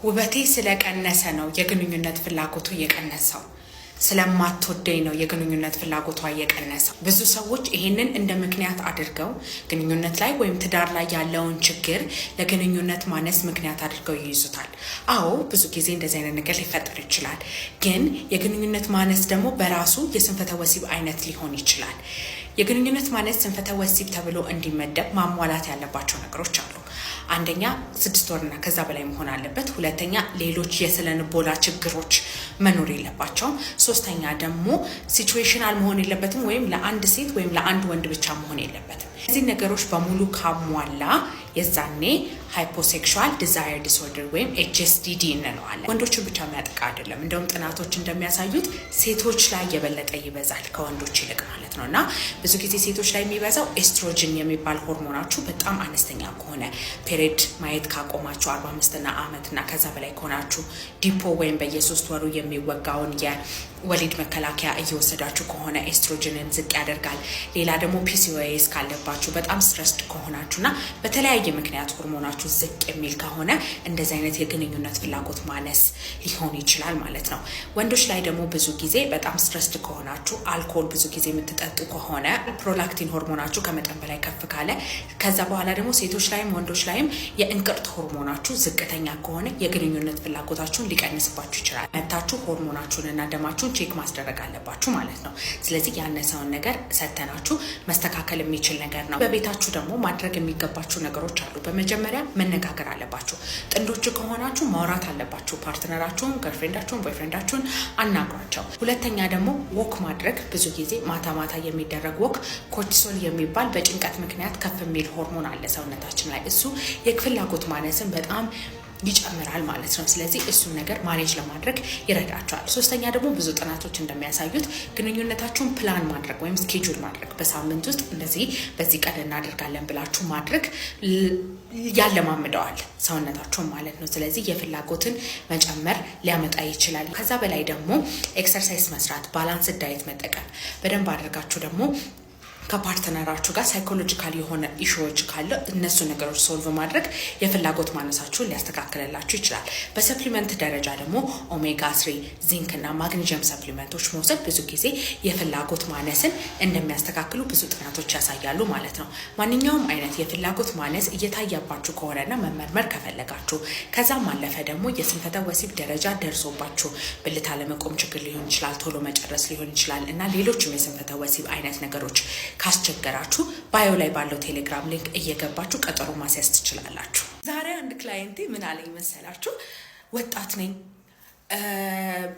ውበቴ ስለቀነሰ ነው የግንኙነት ፍላጎቱ የቀነሰው። ስለማትወደኝ ነው የግንኙነት ፍላጎቷ የቀነሰው። ብዙ ሰዎች ይሄንን እንደ ምክንያት አድርገው ግንኙነት ላይ ወይም ትዳር ላይ ያለውን ችግር ለግንኙነት ማነስ ምክንያት አድርገው ይይዙታል። አዎ ብዙ ጊዜ እንደዚህ አይነት ነገር ሊፈጠር ይችላል። ግን የግንኙነት ማነስ ደግሞ በራሱ የስንፈተ ወሲብ አይነት ሊሆን ይችላል። የግንኙነት ማነስ ስንፈተ ወሲብ ተብሎ እንዲመደብ ማሟላት ያለባቸው ነገሮች አሉ። አንደኛ 6 ወርና ከዛ በላይ መሆን አለበት። ሁለተኛ ሌሎች የስነ ልቦና ችግሮች መኖር የለባቸውም። ሶስተኛ ደግሞ ሲቹዌሽናል መሆን የለበትም፣ ወይም ለአንድ ሴት ወይም ለአንድ ወንድ ብቻ መሆን የለበትም። እነዚህ ነገሮች በሙሉ ካሟላ የዛኔ ሃይፖሴክሹዋል ዲዛየር ዲስኦርደር ወይም ኤችኤስዲዲ እንለዋለን። ወንዶችን ብቻ የሚያጠቃ አይደለም። እንደውም ጥናቶች እንደሚያሳዩት ሴቶች ላይ የበለጠ ይበዛል ከወንዶች ይልቅ ማለት ነው። እና ብዙ ጊዜ ሴቶች ላይ የሚበዛው ኤስትሮጅን የሚባል ሆርሞናችሁ በጣም አነስተኛ ከሆነ፣ ፔሪድ ማየት ካቆማችሁ 45 ዓመትና ከዛ በላይ ከሆናችሁ፣ ዲፖ ወይም በየ3 ወሩ የሚወጋውን የወሊድ መከላከያ እየወሰዳችሁ ከሆነ ኤስትሮጅንን ዝቅ ያደርጋል። ሌላ ደግሞ ፒሲኦኤስ ካለባችሁ፣ በጣም ስትረስድ ከሆናችሁና በተለያየ ምክንያት ሆርሞናችሁ ዝቅ የሚል ከሆነ እንደዚህ አይነት የግንኙነት ፍላጎት ማነስ ሊሆን ይችላል ማለት ነው። ወንዶች ላይ ደግሞ ብዙ ጊዜ በጣም ስትረስድ ከሆናችሁ፣ አልኮል ብዙ ጊዜ የምትጠጡ ከሆነ፣ ፕሮላክቲን ሆርሞናችሁ ከመጠን በላይ ከፍ ካለ፣ ከዛ በኋላ ደግሞ ሴቶች ላይም ወንዶች ላይም የእንቅርት ሆርሞናችሁ ዝቅተኛ ከሆነ የግንኙነት ፍላጎታችሁን ሊቀንስባችሁ ይችላል። መታችሁ ሆርሞናችሁንና ደማችሁን ቼክ ማስደረግ አለባችሁ ማለት ነው። ስለዚህ ያነሰውን ነገር ሰተናችሁ መስተካከል የሚችል ነገር ነው። በቤታችሁ ደግሞ ማድረግ የሚገባችሁ ነገሮች አሉ። በመጀመሪያ መነጋገር አለባችሁ። ጥንዶች ከሆናችሁ ማውራት አለባችሁ። ፓርትነራችሁን፣ ገርፍሬንዳችሁን፣ ቦይፍሬንዳችሁን አናግሯቸው። ሁለተኛ ደግሞ ወክ ማድረግ። ብዙ ጊዜ ማታ ማታ የሚደረግ ወክ ኮርቲሶል የሚባል በጭንቀት ምክንያት ከፍ የሚል ሆርሞን አለ ሰውነታችን ላይ። እሱ የፍላጎት ማነስን በጣም ይጨምራል ማለት ነው። ስለዚህ እሱን ነገር ማኔጅ ለማድረግ ይረዳቸዋል። ሶስተኛ ደግሞ ብዙ ጥናቶች እንደሚያሳዩት ግንኙነታችሁን ፕላን ማድረግ ወይም ስኬጁል ማድረግ፣ በሳምንት ውስጥ እንደዚህ በዚህ ቀን እናደርጋለን ብላችሁ ማድረግ ያለማምደዋል ሰውነታችሁን ማለት ነው። ስለዚህ የፍላጎትን መጨመር ሊያመጣ ይችላል። ከዛ በላይ ደግሞ ኤክሰርሳይዝ መስራት፣ ባላንስ ዳይት መጠቀም፣ በደንብ አድርጋችሁ ደግሞ ከፓርትነራችሁ ጋር ሳይኮሎጂካል የሆነ ኢሹዎች ካለ እነሱ ነገሮች ሶልቭ ማድረግ የፍላጎት ማነሳችሁን ሊያስተካክልላችሁ ይችላል። በሰፕሊመንት ደረጃ ደግሞ ኦሜጋ 3 ዚንክ እና ማግኒዥየም ሰፕሊመንቶች መውሰድ ብዙ ጊዜ የፍላጎት ማነስን እንደሚያስተካክሉ ብዙ ጥናቶች ያሳያሉ ማለት ነው። ማንኛውም አይነት የፍላጎት ማነስ እየታያባችሁ ከሆነና መመርመር ከፈለጋችሁ፣ ከዛም አለፈ ደግሞ የስንፈተ ወሲብ ደረጃ ደርሶባችሁ ብልት አለመቆም ችግር ሊሆን ይችላል፣ ቶሎ መጨረስ ሊሆን ይችላል እና ሌሎችም የስንፈተ ወሲብ አይነት ነገሮች ካስቸገራችሁ ባዮ ላይ ባለው ቴሌግራም ሊንክ እየገባችሁ ቀጠሮ ማስያዝ ትችላላችሁ። ዛሬ አንድ ክላይንቴ ምን አለኝ መሰላችሁ? ወጣት ነኝ፣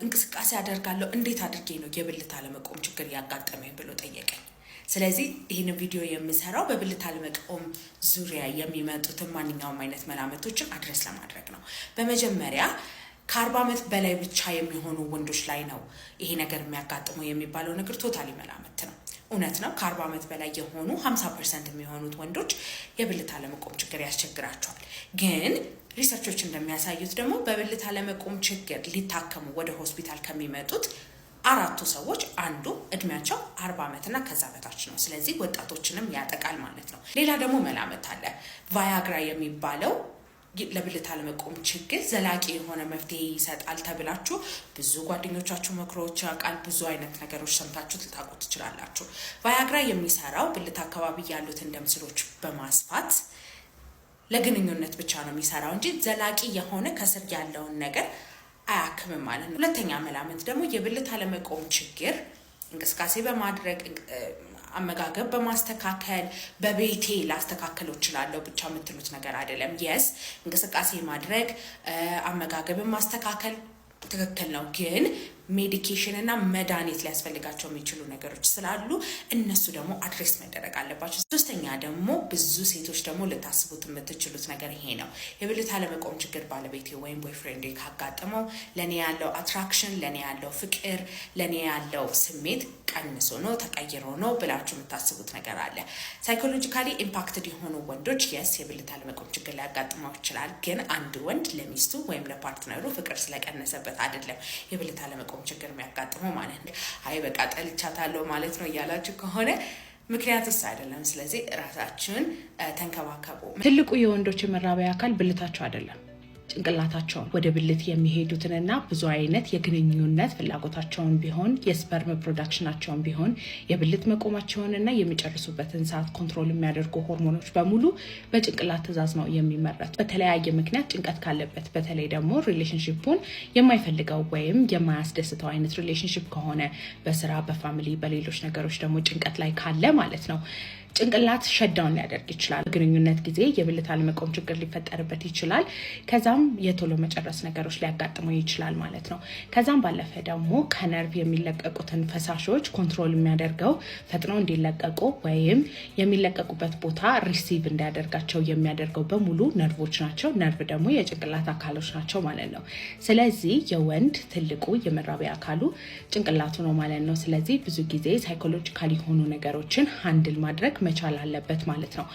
እንቅስቃሴ አደርጋለሁ፣ እንዴት አድርጌ ነው የብልት አለመቆም ችግር ያጋጠመኝ ብሎ ጠየቀኝ። ስለዚህ ይህን ቪዲዮ የምሰራው በብልት አለመቆም ዙሪያ የሚመጡትን ማንኛውም አይነት መላምቶችን አድረስ ለማድረግ ነው። በመጀመሪያ ከ40 ዓመት በላይ ብቻ የሚሆኑ ወንዶች ላይ ነው ይሄ ነገር የሚያጋጥመው የሚባለው ነገር ቶታሊ መላምት ነው። እውነት ነው። ከ40 ዓመት በላይ የሆኑ 50% የሚሆኑት ወንዶች የብልት አለመቆም ችግር ያስቸግራቸዋል። ግን ሪሰርቾች እንደሚያሳዩት ደግሞ በብልት አለመቆም ችግር ሊታከሙ ወደ ሆስፒታል ከሚመጡት 4 ሰዎች አንዱ እድሜያቸው 40 ዓመትና ከዛ በታች ነው። ስለዚህ ወጣቶችንም ያጠቃል ማለት ነው። ሌላ ደግሞ መላምት አለ። ቫያግራ የሚባለው ለብልት አለመቆም ችግር ዘላቂ የሆነ መፍትሄ ይሰጣል ተብላችሁ ብዙ ጓደኞቻችሁ መክሮች ያውቃል። ብዙ አይነት ነገሮች ሰምታችሁ ልታውቁ ትችላላችሁ። ቫያግራ የሚሰራው ብልት አካባቢ ያሉትን ደም ስሮች በማስፋት ለግንኙነት ብቻ ነው የሚሰራው እንጂ ዘላቂ የሆነ ከስር ያለውን ነገር አያክምም ማለት ነው። ሁለተኛ መላምት ደግሞ የብልት አለመቆም ችግር እንቅስቃሴ በማድረግ አመጋገብ በማስተካከል በቤቴ ላስተካከለው እችላለሁ ብቻ የምትሉት ነገር አይደለም። የስ እንቅስቃሴ ማድረግ አመጋገብን ማስተካከል ትክክል ነው። ግን ሜዲኬሽን እና መድኃኒት ሊያስፈልጋቸው የሚችሉ ነገሮች ስላሉ እነሱ ደግሞ አድሬስ መደረግ አለባቸው። ሶስተኛ ደግሞ ብዙ ሴቶች ደግሞ ልታስቡት የምትችሉት ነገር ይሄ ነው። የብልት አለመቆም ችግር ባለቤቴ ወይም ቦይፍሬንድ ካጋጠመው ለእኔ ያለው አትራክሽን፣ ለእኔ ያለው ፍቅር፣ ለእኔ ያለው ስሜት ቀንሶ ነው ተቀይሮ ነው ብላችሁ የምታስቡት ነገር አለ። ሳይኮሎጂካሊ ኢምፓክትድ የሆኑ ወንዶች የስ የብልት አለመቆም ችግር ሊያጋጥመው ይችላል። ግን አንድ ወንድ ለሚስቱ ወይም ለፓርትነሩ ፍቅር ስለቀነሰበት አይደለም የብልት አለመቆም ችግር የሚያጋጥመው ማለት ነው። አይ በቃ ጠልቻታለሁ ማለት ነው እያላችሁ ከሆነ ምክንያቱስ አይደለም። ስለዚህ ራሳችሁን ተንከባከቡ። ትልቁ የወንዶች የመራቢያ አካል ብልታቸው አይደለም። ጭንቅላታቸውን ወደ ብልት የሚሄዱትንና ብዙ አይነት የግንኙነት ፍላጎታቸውን ቢሆን የስፐርም ፕሮዳክሽናቸውን ቢሆን የብልት መቆማቸውንና የሚጨርሱበትን ሰዓት ኮንትሮል የሚያደርጉ ሆርሞኖች በሙሉ በጭንቅላት ትዕዛዝ ነው የሚመረት። በተለያየ ምክንያት ጭንቀት ካለበት በተለይ ደግሞ ሪሌሽንሺፑን የማይፈልገው ወይም የማያስደስተው አይነት ሪሌሽንሺፕ ከሆነ በስራ በፋሚሊ በሌሎች ነገሮች ደግሞ ጭንቀት ላይ ካለ ማለት ነው ጭንቅላት ሸዳውን ሊያደርግ ይችላል። ግንኙነት ጊዜ የብልት አለመቆም ችግር ሊፈጠርበት ይችላል። ከዛም የቶሎ መጨረስ ነገሮች ሊያጋጥመው ይችላል ማለት ነው። ከዛም ባለፈ ደግሞ ከነርቭ የሚለቀቁትን ፈሳሾች ኮንትሮል የሚያደርገው ፈጥነው እንዲለቀቁ ወይም የሚለቀቁበት ቦታ ሪሲቭ እንዲያደርጋቸው የሚያደርገው በሙሉ ነርቮች ናቸው። ነርቭ ደግሞ የጭንቅላት አካሎች ናቸው ማለት ነው። ስለዚህ የወንድ ትልቁ የመራቢያ አካሉ ጭንቅላቱ ነው ማለት ነው። ስለዚህ ብዙ ጊዜ ሳይኮሎጂካሊ የሆኑ ነገሮችን ሃንድል ማድረግ መቻል አለበት ማለት ነው።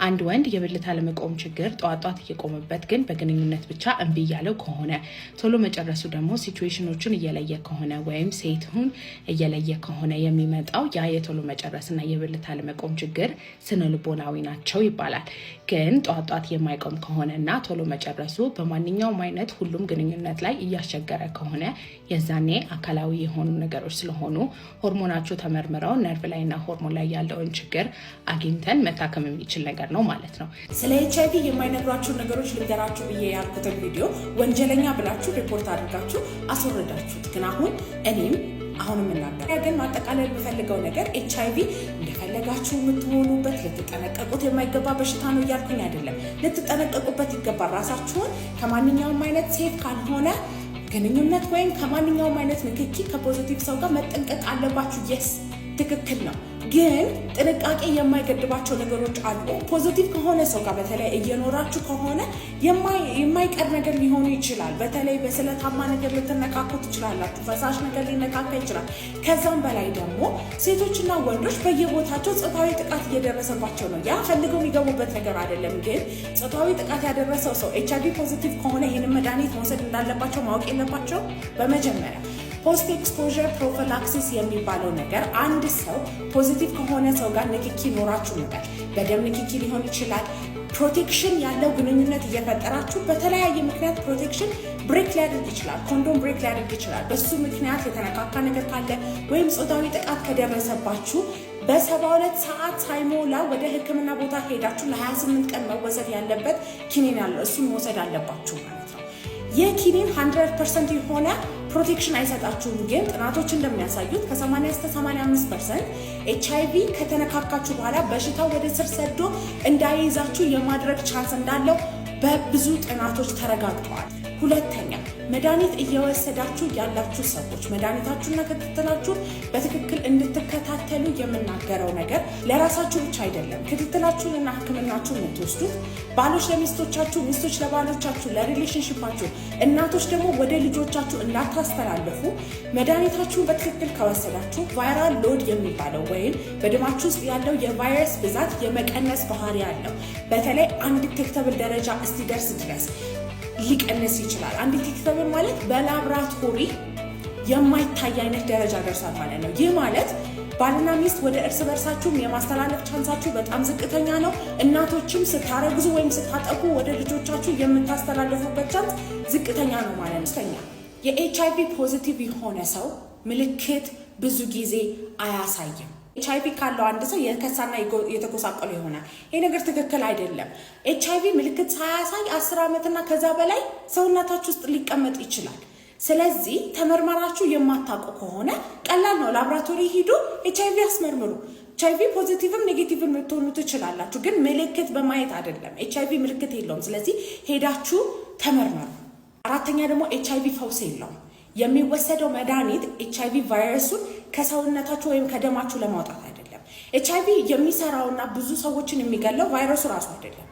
አንድ ወንድ የብልት አለመቆም ችግር ጧጧት እየቆመበት ግን በግንኙነት ብቻ እምቢ ያለው ከሆነ ቶሎ መጨረሱ ደግሞ ሲቹዌሽኖችን እየለየ ከሆነ ወይም ሴቱን እየለየ ከሆነ የሚመጣው ያ የቶሎ መጨረስና የብልት አለመቆም ችግር ስነልቦናዊ ናቸው ይባላል። ግን ጧጧት የማይቆም ከሆነና ቶሎ መጨረሱ በማንኛውም አይነት ሁሉም ግንኙነት ላይ እያስቸገረ ከሆነ የዛኔ አካላዊ የሆኑ ነገሮች ስለሆኑ ሆርሞናቸው ተመርምረው ነርቭ ላይና ሆርሞን ላይ ያለውን ችግር አግኝተን መታከም የሚችል ነገር ነው ማለት ነው። ስለ HIV የማይነግሯችሁ ነገሮች ልንገራችሁ ብዬ ያልኩትን ቪዲዮ ወንጀለኛ ብላችሁ ሪፖርት አድርጋችሁ አስወረዳችሁት። ግን አሁንም እናገር ግን ማጠቃለል የምፈልገው ነገር HIV እንደፈለጋችሁ የምትሆኑበት ልትጠነቀቁት የማይገባ በሽታ ነው እያልኩኝ አይደለም። ልትጠነቀቁበት ይገባል። ራሳችሁን ከማንኛውም አይነት ሴፍ ካልሆነ ግንኙነት ወይም ከማንኛውም አይነት ንክኪ ከፖዚቲቭ ሰው ጋር መጠንቀቅ አለባችሁ። የስ ትክክል ነው። ግን ጥንቃቄ የማይገድባቸው ነገሮች አሉ። ፖዚቲቭ ከሆነ ሰው ጋር በተለይ እየኖራችሁ ከሆነ የማይቀር ነገር ሊሆኑ ይችላል። በተለይ በስለታማ ነገር ልትነካኩ ትችላላችሁ። ፈሳሽ ነገር ሊነካካ ይችላል። ከዛም በላይ ደግሞ ሴቶችና ወንዶች በየቦታቸው ጾታዊ ጥቃት እየደረሰባቸው ነው። ያ ፈልገው የሚገቡበት ነገር አይደለም። ግን ጾታዊ ጥቃት ያደረሰው ሰው HIV ፖዚቲቭ ከሆነ ይህንን መድኃኒት መውሰድ እንዳለባቸው ማወቅ የለባቸው። በመጀመሪያ ፖስት ኤክስፖዠር ፕሮፊላክሲስ የሚባለው ነገር አንድ ሰው ፖዚቲቭ ከሆነ ሰው ጋር ንክኪ ኖራችሁ ነበር፣ በደም ንክኪ ሊሆን ይችላል። ፕሮቴክሽን ያለው ግንኙነት እየፈጠራችሁ በተለያየ ምክንያት ፕሮቴክሽን ብሬክ ሊያደርግ ይችላል። ኮንዶም ብሬክ ሊያደርግ ይችላል። በሱ ምክንያት የተነካካ ነገር ካለ ወይም ጾታዊ ጥቃት ከደረሰባችሁ በ72 ሰዓት ሳይሞላ ወደ ሕክምና ቦታ ሄዳችሁ ለ28 ቀን መወሰድ ያለበት ኪኒን ያለው እሱን መውሰድ አለባችሁ ማለት ነው። የኪኒን 100% የሆነ ፕሮቴክሽን አይሰጣችሁም። ግን ጥናቶች እንደሚያሳዩት ከ80 እስከ 85% HIV ከተነካካችሁ በኋላ በሽታው ወደ ስር ሰዶ እንዳይይዛችሁ የማድረግ ቻንስ እንዳለው በብዙ ጥናቶች ተረጋግጠዋል። ሁለተኛ መድኃኒት እየወሰዳችሁ ያላችሁ ሰዎች መድኃኒታችሁና ክትትላችሁን በትክክል እንድትከታተሉ የምናገረው ነገር ለራሳችሁ ብቻ አይደለም። ክትትላችሁንና ሕክምናችሁን የምትወስዱት ባሎች ለሚስቶቻችሁ፣ ሚስቶች ለባሎቻችሁ፣ ለሪሌሽንሺፓችሁ፣ እናቶች ደግሞ ወደ ልጆቻችሁ እንዳታስተላልፉ መድኃኒታችሁን በትክክል ከወሰዳችሁ ቫይራል ሎድ የሚባለው ወይም በደማችሁ ውስጥ ያለው የቫይረስ ብዛት የመቀነስ ባህሪ አለው። በተለይ አንድ ዲቴክተብል ደረጃ እስኪደርስ ድረስ ሊቀንስ ይችላል። አንድ ዲቴክተብል ማለት በላብራቶሪ የማይታይ አይነት ደረጃ ደርሷል ማለት ነው። ይህ ማለት ባልና ሚስት ወደ እርስ በርሳችሁም የማስተላለፍ ቻንሳችሁ በጣም ዝቅተኛ ነው። እናቶችም ስታረግዙ ወይም ስታጠቁ ወደ ልጆቻችሁ የምታስተላልፉበት ቻንስ ዝቅተኛ ነው ማለት ነው። የኤችአይቪ ፖዚቲቭ የሆነ ሰው ምልክት ብዙ ጊዜ አያሳይም። ኤችአይቪ ካለው አንድ ሰው የከሳና የተጎሳቆለ ይሆናል። ይሄ ነገር ትክክል አይደለም። ኤችአይቪ ምልክት ሳያሳይ 10 ዓመትና ከዛ በላይ ሰውነታችሁ ውስጥ ሊቀመጥ ይችላል። ስለዚህ ተመርመራችሁ የማታውቁ ከሆነ ቀላል ነው። ላብራቶሪ ሂዱ፣ ኤችአይቪ አስመርምሩ። ኤችአይቪ ፖዚቲቭም ኔጌቲቭም ልትሆኑ ትችላላችሁ፣ ግን ምልክት በማየት አይደለም። ኤችአይቪ ምልክት የለውም። ስለዚህ ሄዳችሁ ተመርመሩ። አራተኛ ደግሞ ኤችአይቪ ፈውስ የለውም። የሚወሰደው መድኃኒት ኤችአይቪ ቫይረሱን ከሰውነታችሁ ወይም ከደማችሁ ለማውጣት አይደለም። ኤችአይቪ የሚሰራውና ብዙ ሰዎችን የሚገለው ቫይረሱ ራሱ አይደለም።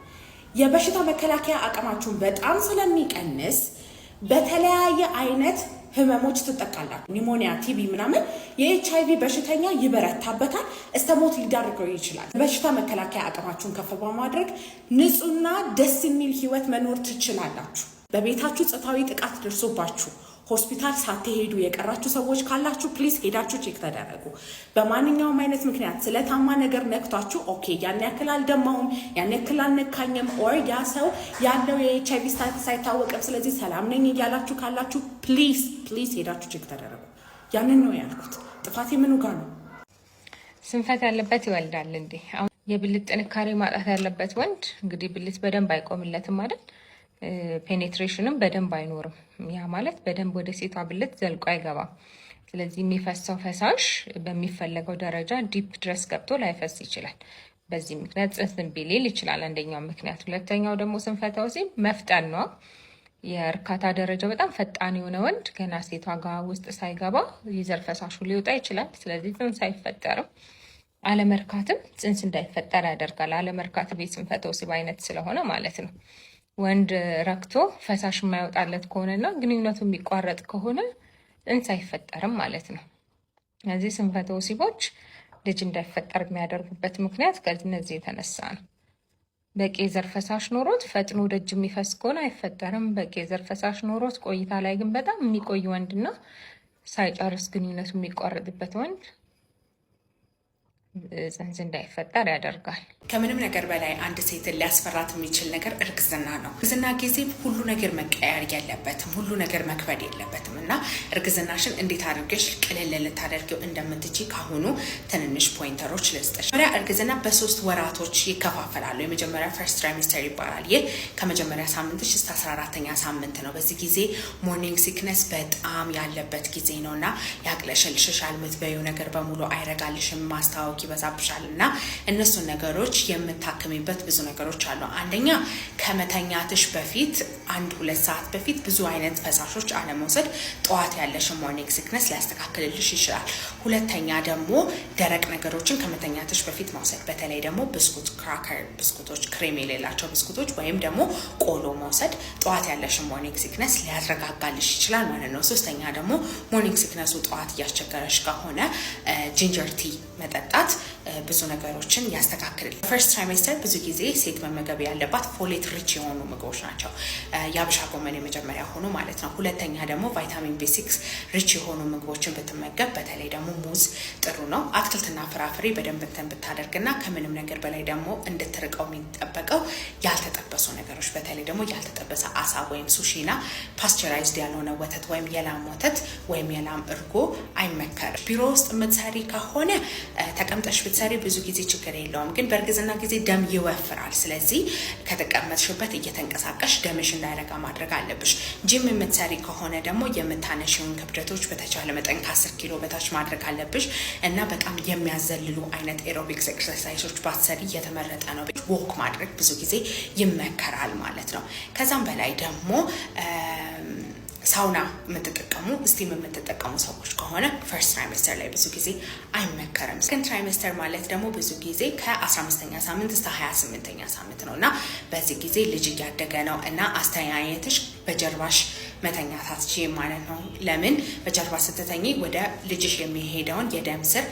የበሽታ መከላከያ አቅማችሁን በጣም ስለሚቀንስ በተለያየ አይነት ህመሞች ትጠቃላችሁ። ኒሞኒያ፣ ቲቢ ምናምን የኤችአይቪ በሽተኛ ይበረታበታል፣ እስከ ሞት ሊዳርገው ይችላል። በሽታ መከላከያ አቅማችሁን ከፍ በማድረግ ንጹህና ደስ የሚል ህይወት መኖር ትችላላችሁ። በቤታችሁ ጾታዊ ጥቃት ደርሶባችሁ ሆስፒታል ሳትሄዱ የቀራችሁ ሰዎች ካላችሁ ፕሊዝ ሄዳችሁ ቼክ ተደረጉ። በማንኛውም አይነት ምክንያት ስለታማ ነገር ነክቷችሁ ኦኬ ያን ያክል አልደማሁም ያን ያክል አልነካኝም ኦር ያ ሰው ያለው የኤችአይቪ ስታተስ አይታወቅም ስለዚህ ሰላም ነኝ እያላችሁ ካላችሁ ፕሊዝ ሄዳችሁ ቼክ ተደረጉ። ያንን ነው ያልኩት። ጥፋቴ ምኑ ጋር ነው? ስንፈት ያለበት ይወልዳል እንዴ? አሁን የብልት ጥንካሬ ማጣት ያለበት ወንድ እንግዲህ ብልት በደንብ አይቆምለትም አይደል? ፔኔትሬሽንም በደንብ አይኖርም። ያ ማለት በደንብ ወደ ሴቷ ብልት ዘልቆ አይገባም። ስለዚህ የሚፈሰው ፈሳሽ በሚፈለገው ደረጃ ዲፕ ድረስ ገብቶ ላይፈስ ይችላል። በዚህ ምክንያት ጽንስ እምቢ ሊል ይችላል፣ አንደኛው ምክንያት። ሁለተኛው ደግሞ ስንፈተ ወሲብ መፍጠን ነው። የእርካታ ደረጃው በጣም ፈጣን የሆነ ወንድ ገና ሴቷ ጋር ውስጥ ሳይገባ የዘር ፈሳሹ ሊወጣ ይችላል። ስለዚህ ጽንስ አይፈጠርም። አለመርካትም ጽንስ እንዳይፈጠር ያደርጋል። አለመርካት የስንፈተ ወሲብ አይነት ስለሆነ ማለት ነው። ወንድ ረክቶ ፈሳሽ የማይወጣለት ከሆነና ግንኙነቱ የሚቋረጥ ከሆነ ጽንስ አይፈጠርም ማለት ነው። እነዚህ ስንፈተ ወሲቦች ልጅ እንዳይፈጠር የሚያደርጉበት ምክንያት ከነዚህ የተነሳ ነው። በቂ የዘር ፈሳሽ ኖሮት ፈጥኖ ደጅ የሚፈስ ከሆነ አይፈጠርም። በቂ የዘር ፈሳሽ ኖሮት ቆይታ ላይ ግን በጣም የሚቆይ ወንድና ሳይጨርስ ግንኙነቱ የሚቋረጥበት ወንድ ጽንስ እንዳይፈጠር ያደርጋል። ከምንም ነገር በላይ አንድ ሴትን ሊያስፈራት የሚችል ነገር እርግዝና ነው። እርግዝና ጊዜ ሁሉ ነገር መቀየር የለበትም፣ ሁሉ ነገር መክበድ የለበትም እና እርግዝናሽን እንዴት አድርገሽ ቅልል ልታደርጊው እንደምትችይ ካሁኑ ትንንሽ ፖይንተሮች ልስጥሽ። እርግዝና በ3 ወራቶች ይከፋፈላሉ። የመጀመሪያ ፈርስት ትራይሚስተር ይባላል። ይህ ከመጀመሪያ ሳምንትሽ እስከ 14ኛ ሳምንት ነው። በዚህ ጊዜ ሞርኒንግ ሲክነስ በጣም ያለበት ጊዜ ነው እና ያቅለሸልሽሻል። የምትበይው ነገር በሙሉ አይረጋልሽም፣ ማስታወቅ ይበዛብሻል እና እነሱን ነገሮች የምታክሚበት ብዙ ነገሮች አሉ። አንደኛ ከመተኛትሽ በፊት 1-2 ሰዓት በፊት ብዙ አይነት ፈሳሾች አለመውሰድ ጠዋት ያለሽ ሞርኒንግ ሲክነስ ሊያስተካክልልሽ ይችላል። ሁለተኛ ደግሞ ደረቅ ነገሮችን ከመተኛትሽ በፊት መውሰድ፣ በተለይ ደግሞ ብስኩት፣ ክራከር ብስኩቶች፣ ክሬም የሌላቸው ብስኩቶች ወይም ደግሞ ቆሎ መውሰድ ጠዋት ያለሽ ሞርኒንግ ሲክነስ ሊያረጋጋልሽ ይችላል ማለት ነው። ሶስተኛ ደግሞ ሞርኒንግ ሲክነሱ ጠዋት እያስቸገረሽ ከሆነ ጂንጀር ቲ መጠጣት ብዙ ነገሮችን ያስተካክላል። ፈርስት ትራይሜስተር ብዙ ጊዜ ሴት መመገብ ያለባት ፎሌት ሪች የሆኑ ምግቦች ናቸው። የአብሻ ጎመን የመጀመሪያ ሆኖ ማለት ነው። ሁለተኛ ደግሞ ቫይታሚን B6 ሪች የሆኑ ምግቦችን ብትመገብ፣ በተለይ ደግሞ ሙዝ ጥሩ ነው። አትክልትና ፍራፍሬ በደንብ እንትን ብታደርግና ከምንም ነገር በላይ ደግሞ እንድትርቀው የሚጠበቀው ያልተጠበሱ ነገሮች፣ በተለይ ደግሞ ያልተጠበሰ አሳ ወይም ሱሺና ፓስቸራይዝድ ያልሆነ ወተት ወይም የላም ወተት ወይም የላም እርጎ አይመከርም። ቢሮ ውስጥ የምትሰሪ ከሆነ ተቀምጠሽ ብትሰሪ ብዙ ጊዜ ችግር የለውም፣ ግን በእርግዝና ጊዜ ደም ይወፍራል። ስለዚህ ከተቀመጥሽበት እየተንቀሳቀሽ ደምሽ እንዳይረጋ ማድረግ አለብሽ። ጂም የምትሰሪ ከሆነ ደግሞ የምታነሺውን ክብደቶች በተቻለ መጠን ከ10 ኪሎ በታች ማድረግ አለብሽ እና በጣም የሚያዘልሉ አይነት ኤሮቢክስ ኤክሰርሳይሶች ባትሰሪ እየተመረጠ ነው። ወክ ማድረግ ብዙ ጊዜ ይመከራል ማለት ነው። ከዛም በላይ ደግሞ ሳውና የምትጠቀሙ ስቲም የምትጠቀሙ ሰዎች ከሆነ ፈርስት ትራይሜስተር ላይ ብዙ ጊዜ አይመከርም። ሰከንድ ትራይሜስተር ማለት ደግሞ ብዙ ጊዜ ከ15ኛ ሳምንት እስከ 28ኛ ሳምንት ነው እና በዚህ ጊዜ ልጅ እያደገ ነው እና አስተያየትሽ በጀርባሽ መተኛት አትችይም ማለት ነው። ለምን? በጀርባ ስትተኚ ወደ ልጅሽ የሚሄደውን የደም ስር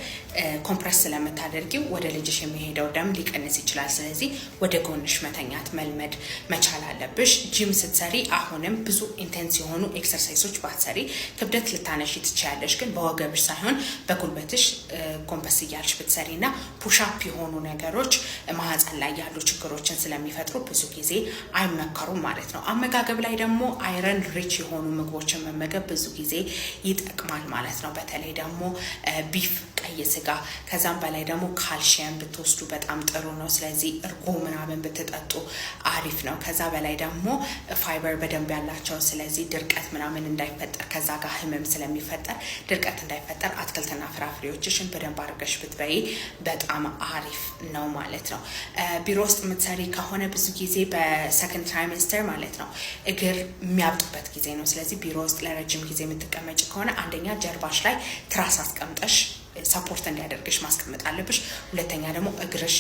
ኮምፕረስ ስለምታደርጊው ወደ ልጅሽ የሚሄደው ደም ሊቀንስ ይችላል። ስለዚህ ወደ ጎንሽ መተኛት መልመድ መቻል አለብሽ። ጂም ስትሰሪ አሁንም ብዙ ኢንቴንስ የሆኑ ኤክሰርሳይሶች ባትሰሪ ክብደት ልታነሺ ትችያለሽ፣ ግን በወገብሽ ሳይሆን በጉልበትሽ ኮምፐስ እያልሽ ብትሰሪ እና ፑሻፕ የሆኑ ነገሮች ማህፀን ላይ ያሉ ችግሮችን ስለሚፈጥሩ ብዙ ጊዜ አይመከሩም ማለት ነው። አመጋገብ ላይ ደግሞ አይረን ሪች የሆኑ ምግቦችን መመገብ ብዙ ጊዜ ይጠቅማል ማለት ነው። በተለይ ደግሞ ቢፍ፣ ቀይ ስጋ፣ ከዛም በላይ ደግሞ ካልሽየም ብትወስዱ በጣም ጥሩ ነው። ስለዚህ እርጎ ምናምን ብትጠጡ አሪፍ ነው። ከዛ በላይ ደግሞ ፋይበር በደንብ ያላቸው፣ ስለዚህ ድርቀት ምናምን እንዳይፈጠር፣ ከዛ ጋር ህመም ስለሚፈጠር ድርቀት እንዳይፈጠር አትክልትና ፍራፍሬዎችሽን በደንብ አድርገሽ ብትበይ በጣም አሪፍ ነው ማለት ነው። ቢሮ ውስጥ የምትሰሪ ከሆነ ብዙ ጊዜ በሰከንድ ትራይሜስተር ማለት ነው እግር የሚያብጡበት ጊዜ ነው። ስለዚህ ቢሮ ውስጥ ለረጅም ጊዜ የምትቀመጭ ከሆነ አንደኛ ጀርባሽ ላይ ትራስ አስቀምጠሽ ሰፖርት እንዲያደርግሽ ማስቀመጥ አለብሽ። ሁለተኛ ደግሞ እግርሽ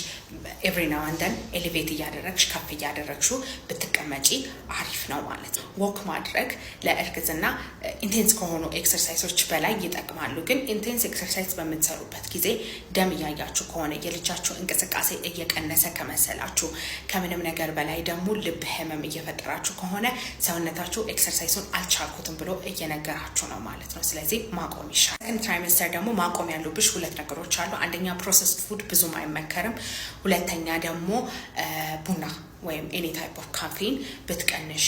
ኤቭሪ ናው ኤንድ ዘን ኤሌቬት እያደረግሽ ከፍ እያደረግሽው ብትቀመጪ አሪፍ ነው ማለት ነው። ወክ ማድረግ ለእርግዝና ኢንቴንስ ከሆኑ ኤክሰርሳይሶች በላይ ይጠቅማሉ። ግን ኢንቴንስ ኤክሰርሳይዝ በምትሰሩበት ጊዜ ደም እያያችሁ ከሆነ የልጃችሁ እንቅስቃሴ እየቀነሰ ከመሰላችሁ ከምንም ነገር በላይ ደግሞ ልብ ህመም እየፈጠራችሁ ከሆነ ሰውነታችሁ ኤክሰርሳይሱን አልቻልኩትም ብሎ እየነገራችሁ ነው ማለት ነው። ስለዚህ ማቆም ይሻላል። ሰከንድ ትራይሜስተር ደግሞ ማቆም ያሉብሽ ሁለት ነገሮች አሉ። አንደኛ ፕሮሰስድ ፉድ ብዙም አይመከርም። ሁለተኛ ደግሞ ቡና ወይም ኤኒ ታይፕ ኦፍ ካፌን ብትቀንሺ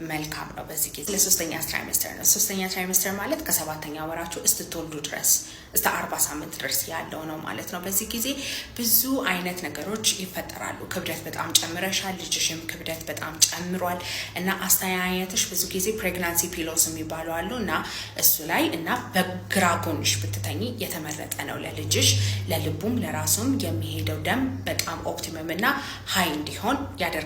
መልካም ነው በዚህ ጊዜ። ለሶስተኛ ትራይሜስተር ነው። ሶስተኛ ትራይሜስተር ማለት ከሰባተኛ ወራችሁ እስትትወልዱ ድረስ እስከ 40 ሳምንት ድረስ ያለው ነው ማለት ነው። በዚህ ጊዜ ብዙ አይነት ነገሮች ይፈጠራሉ። ክብደት በጣም ጨምረሻል፣ ልጅሽም ክብደት በጣም ጨምሯል እና አስተያየትሽ ብዙ ጊዜ ፕሬግናንሲ ፒሎስ የሚባሉ አሉ እና እሱ ላይ እና በግራ ጎንሽ ብትተኝ የተመረጠ ነው ለልጅሽ፣ ለልቡም ለራሱም የሚሄደው ደም በጣም ኦፕቲመም እና ሃይ እንዲሆን ያደርግልሻል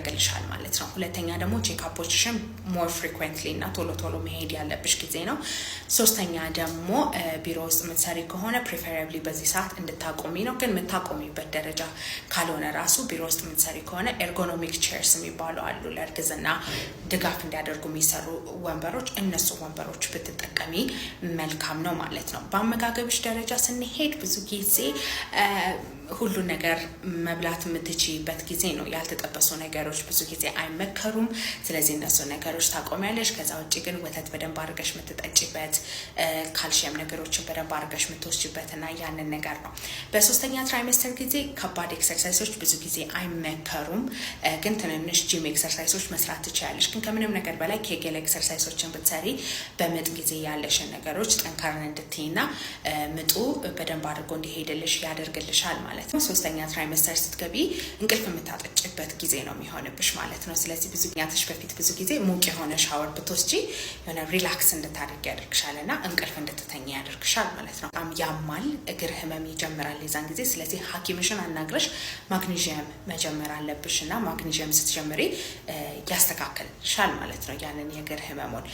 ማለት ነው። ሁለተኛ ደግሞ ቼክአፖችሽን ሞር ፍሪኩዌንትሊ እና ቶሎ ቶሎ መሄድ ያለብሽ ጊዜ ነው። ሶስተኛ ደግሞ ቢሮ ውስጥ የምትሰሪ ከሆነ ፕሪፈራብሊ በዚህ ሰዓት እንድታቆሚ ነው። ግን የምታቆሚበት ደረጃ ካልሆነ ራሱ ቢሮ ውስጥ የምትሰሪ ከሆነ ኤርጎኖሚክ ቼርስ የሚባሉ አሉ ለእርግዝና ድጋፍ እንዲያደርጉ የሚሰሩ ወንበሮች፣ እነሱ ወንበሮች ብትጠቀሚ መልካም ነው ማለት ነው። በአመጋገብሽ ደረጃ ስንሄድ ብዙ ጊዜ ሁሉ ነገር መብላት የምትችይበት ጊዜ ነው። ያልተጠበሱ ነገሮች ብዙ ጊዜ አይመከሩም። ስለዚህ እነሱ ነገሮች ታቆሚያለሽ። ከዛ ውጭ ግን ወተት በደንብ አድርገሽ የምትጠጪበት፣ ካልሽየም ነገሮችን በደንብ አድርገሽ የምትወስጂበት እና ያንን ነገር ነው። በሶስተኛ ትራይሜስተር ጊዜ ከባድ ኤክሰርሳይሶች ብዙ ጊዜ አይመከሩም። ግን ትንንሽ ጂም ኤክሰርሳይሶች መስራት ትችያለሽ። ግን ከምንም ነገር በላይ ኬጌል ኤክሰርሳይሶችን ብትሰሪ በምጥ ጊዜ ያለሽን ነገሮች ጠንካራ እንድትይና ምጡ በደንብ አድርጎ እንዲሄድልሽ ያደርግልሻል ማለት ነው። ሶስተኛ ትራይሜስተር ስትገቢ እንቅልፍ የምታጠጭበት ጊዜ ነው የሚሆንብሽ ማለት ነው። ስለዚህ ብዙ ጊዜያትሽ በፊት ብዙ ጊዜ ሙቅ የሆነ ሻወር ብትወስጂ የሆነ ሪላክስ እንድታደርጊ ያደርግሻል እና እንቅልፍ እንድትተኛ ያደርግሻል ማለት ነው። በጣም ያማል፣ እግር ህመም ይጀምራል የዛን ጊዜ። ስለዚህ ሐኪምሽን አናግረሽ ማግኒዥየም መጀመር አለብሽ እና ማግኒዥየም ስትጀምሪ ያስተካክልሻል ማለት ነው ያንን የእግር ህመሙን።